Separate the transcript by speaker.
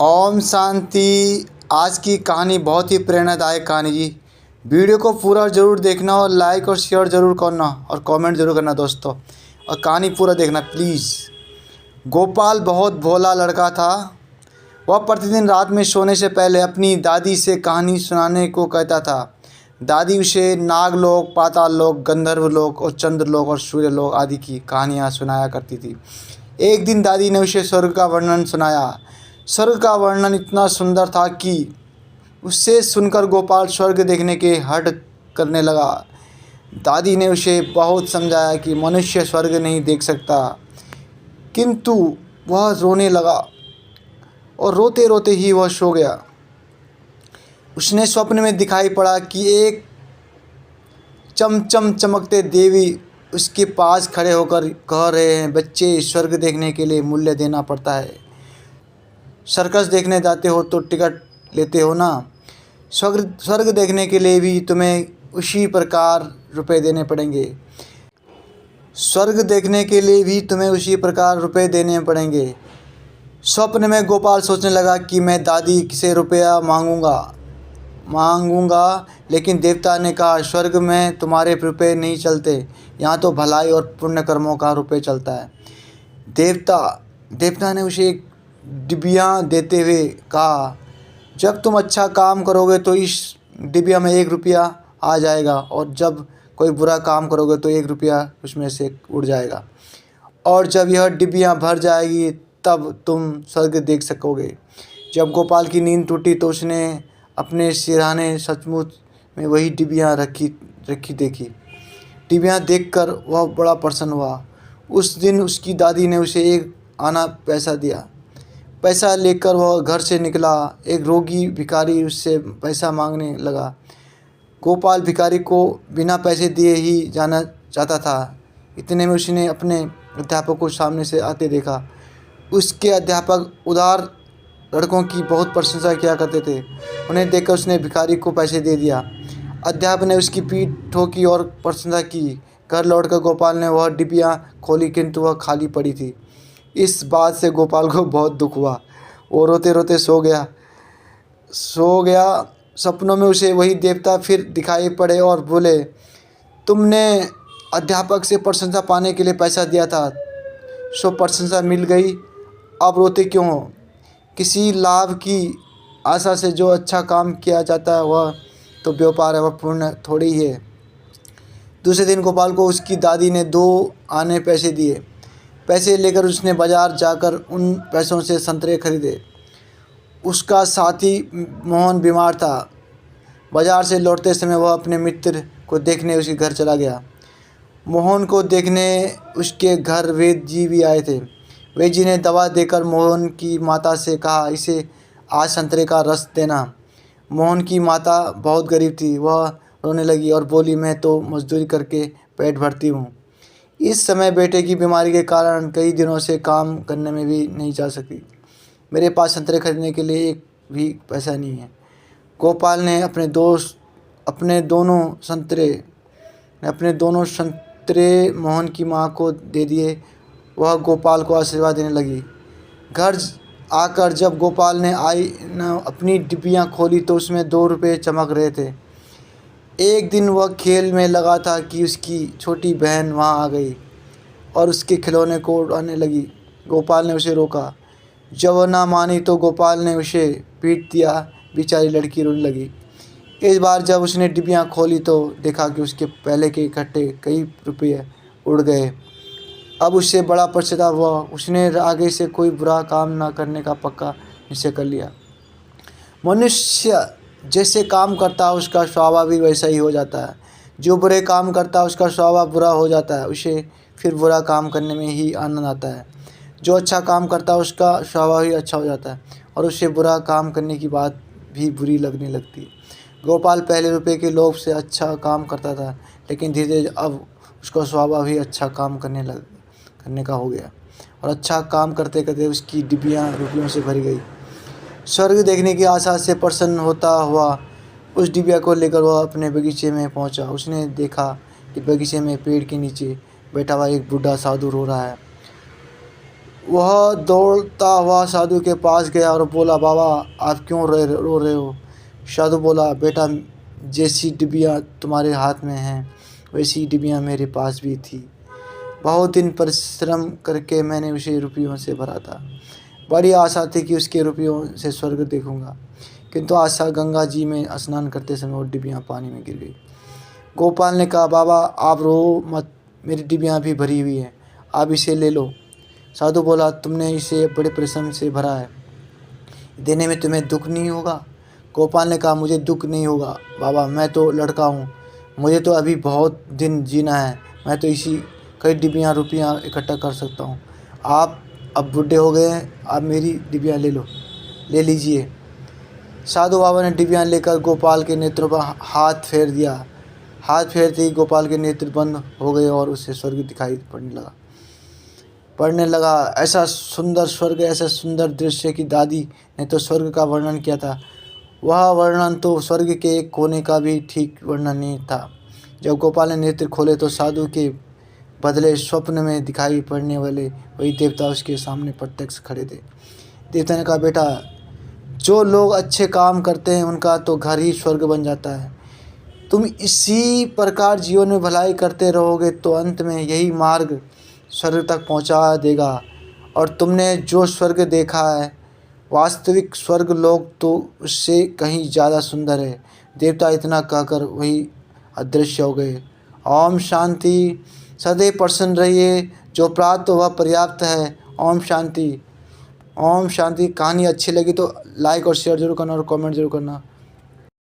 Speaker 1: ओम शांति। आज की कहानी बहुत ही प्रेरणादायक कहानी जी। वीडियो को पूरा ज़रूर देखना और लाइक और शेयर ज़रूर करना और कमेंट ज़रूर करना दोस्तों, और कहानी पूरा देखना प्लीज़। गोपाल बहुत भोला लड़का था। वह प्रतिदिन रात में सोने से पहले अपनी दादी से कहानी सुनाने को कहता था। दादी उसे नागलोक, पाताल लोक, गंधर्व लोक और चंद्रलोक और सूर्य लोक आदि की कहानियाँ सुनाया करती थी। एक दिन दादी ने उसे स्वर्ग का वर्णन सुनाया। स्वर्ग का वर्णन इतना सुंदर था कि उससे सुनकर गोपाल स्वर्ग देखने के हठ करने लगा। दादी ने उसे बहुत समझाया कि मनुष्य स्वर्ग नहीं देख सकता, किंतु वह रोने लगा और रोते रोते ही वह सो गया। उसने स्वप्न में दिखाई पड़ा कि एक चमचम चमकते देवी उसके पास खड़े होकर कह रहे हैं, बच्चे, स्वर्ग देखने के लिए मूल्य देना पड़ता है। सर्कस देखने जाते हो तो टिकट लेते हो ना। स्वर्ग देखने के लिए भी तुम्हें उसी प्रकार रुपए देने पड़ेंगे। स्वर्ग देखने के लिए भी तुम्हें उसी प्रकार रुपए देने पड़ेंगे। स्वप्न में गोपाल सोचने लगा कि मैं दादी से रुपया मांगूंगा, लेकिन देवता ने कहा, स्वर्ग में तुम्हारे रुपए नहीं चलते, यहाँ तो भलाई और पुण्य कर्मों का रुपये चलता है। देवता ने उसे एक डिबिया देते हुए कहा, जब तुम अच्छा काम करोगे तो इस डिबिया में 1 रुपया आ जाएगा, और जब कोई बुरा काम करोगे तो 1 रुपया उसमें से उड़ जाएगा, और जब यह डिबिया भर जाएगी तब तुम स्वर्ग देख सकोगे। जब गोपाल की नींद टूटी तो उसने अपने सिरहाने सचमुच में वही डिबियाँ रखी देखी। डिबियाँ देखकर वह बड़ा प्रसन्न हुआ। उस दिन उसकी दादी ने उसे 1 आना पैसा दिया। पैसा लेकर वह घर से निकला। एक रोगी भिखारी उससे पैसा मांगने लगा। गोपाल भिखारी को बिना पैसे दिए ही जाना चाहता था। इतने में उसने अपने अध्यापक को सामने से आते देखा। उसके अध्यापक उदार लड़कों की बहुत प्रशंसा किया करते थे। उन्हें देखकर उसने भिखारी को पैसे दे दिया। अध्यापक ने उसकी पीठ ठोकी और प्रशंसा की। घर लौटकर गोपाल ने वह डिबिया खोली, किंतु वह खाली पड़ी थी। इस बात से गोपाल को बहुत दुख हुआ। वो रोते रोते सो गया। सपनों में उसे वही देवता फिर दिखाई पड़े और बोले, तुमने अध्यापक से प्रशंसा पाने के लिए पैसा दिया था, सो प्रशंसा मिल गई, अब रोते क्यों हो? किसी लाभ की आशा से जो अच्छा काम किया जाता है वह तो व्यापार है, वह पुण्य थोड़ी ही है। दूसरे दिन गोपाल को उसकी दादी ने 2 आने पैसे दिए। पैसे लेकर उसने बाजार जाकर उन पैसों से संतरे खरीदे। उसका साथी मोहन बीमार था। बाजार से लौटते समय वह अपने मित्र को देखने उसके घर चला गया। मोहन को देखने उसके घर वैद्य जी भी आए थे। वैद्य जी ने दवा देकर मोहन की माता से कहा, इसे आज संतरे का रस देना। मोहन की माता बहुत गरीब थी। वह रोने लगी और बोली, मैं तो मजदूरी करके पेट भरती हूँ। इस समय बेटे की बीमारी के कारण कई दिनों से काम करने में भी नहीं जा सकी। मेरे पास संतरे खरीदने के लिए एक भी पैसा नहीं है। गोपाल ने अपने दोनों संतरे मोहन की माँ को दे दिए। वह गोपाल को आशीर्वाद देने लगी। घर आकर जब गोपाल ने अपनी डिब्बियाँ खोली तो उसमें 2 रुपये चमक रहे थे। एक दिन वह खेल में लगा था कि उसकी छोटी बहन वहाँ आ गई और उसके खिलौने को उड़ाने लगी। गोपाल ने उसे रोका। जब वह ना मानी तो गोपाल ने उसे पीट दिया। बेचारी लड़की रोने लगी। इस बार जब उसने डिब्बियाँ खोली तो देखा कि उसके पहले के इकट्ठे कई रुपये उड़ गए। अब उससे बड़ा पछतावा हुआ। उसने आगे से कोई बुरा काम न करने का पक्का निश्चय कर लिया। मनुष्य जैसे काम करता है उसका स्वभाव भी वैसा ही हो जाता है। जो बुरे काम करता है उसका स्वभाव बुरा हो जाता है, उसे फिर बुरा काम करने में ही आनंद आता है। जो अच्छा काम करता है उसका स्वभाव ही अच्छा हो जाता है और उसे बुरा काम करने की बात भी बुरी लगने लगती है। गोपाल पहले रुपए के लोभ से अच्छा काम करता था, लेकिन धीरे धीरे अब उसका स्वभाव ही अच्छा काम करने का हो गया और अच्छा काम करते करते उसकी डिब्बियाँ रुपयों से भरी गई। स्वर्ग देखने की आशा से प्रसन्न होता हुआ उस डिबिया को लेकर वह अपने बगीचे में पहुंचा। उसने देखा कि बगीचे में पेड़ के नीचे बैठा हुआ एक बूढ़ा साधु रो रहा है। वह दौड़ता हुआ साधु के पास गया और बोला, बाबा आप क्यों रो रहे हो? साधु बोला, बेटा जैसी डिबिया तुम्हारे हाथ में हैं वैसी डिबिया मेरे पास भी थी। बहुत दिन परिश्रम करके मैंने उसे रुपयों से भरा था। बड़ी आशा थी कि उसके रुपयों से स्वर्ग देखूंगा, किंतु आशा गंगा जी में स्नान करते समय वो डिबिया पानी में गिर गई। गोपाल ने कहा, बाबा आप रो मत, मेरी डिबिया भी भरी हुई है, आप इसे ले लो। साधु बोला, तुमने इसे बड़े परिश्रम से भरा है, देने में तुम्हें दुख नहीं होगा? गोपाल ने कहा, मुझे दुख नहीं होगा बाबा, मैं तो लड़का हूँ, मुझे तो अभी बहुत दिन जीना है, मैं तो इसी कई डिबियाँ रुपया इकट्ठा कर सकता हूँ। आप अब बूढ़े हो गए हैं, आप मेरी डिबियाँ ले लीजिए। साधु बाबा ने डिबियाँ लेकर गोपाल के नेत्रों पर हाथ फेर दिया। हाथ फेरते ही गोपाल के नेत्र बंद हो गए और उसे स्वर्ग दिखाई पड़ने लगा। ऐसा सुंदर स्वर्ग, ऐसा सुंदर दृश्य कि दादी ने तो स्वर्ग का वर्णन किया था, वह वर्णन तो स्वर्ग के एक कोने का भी ठीक वर्णन नहीं था। जब गोपाल ने नेत्र खोले तो साधु के बदले स्वप्न में दिखाई पड़ने वाले वही देवता उसके सामने प्रत्यक्ष खड़े थे। देवता ने कहा, बेटा जो लोग अच्छे काम करते हैं उनका तो घर ही स्वर्ग बन जाता है। तुम इसी प्रकार जीवन में भलाई करते रहोगे तो अंत में यही मार्ग स्वर्ग तक पहुंचा देगा। और तुमने जो स्वर्ग देखा है, वास्तविक स्वर्ग लोक तो उससे कहीं ज़्यादा सुंदर है। देवता इतना कहकर वही अदृश्य हो गए। ओम शांति। सदैव प्रसन्न रहिए, जो प्राप्त वह पर्याप्त है। ओम शांति। ओम शांति। कहानी अच्छी लगी तो लाइक और शेयर जरूर करना और कमेंट जरूर करना।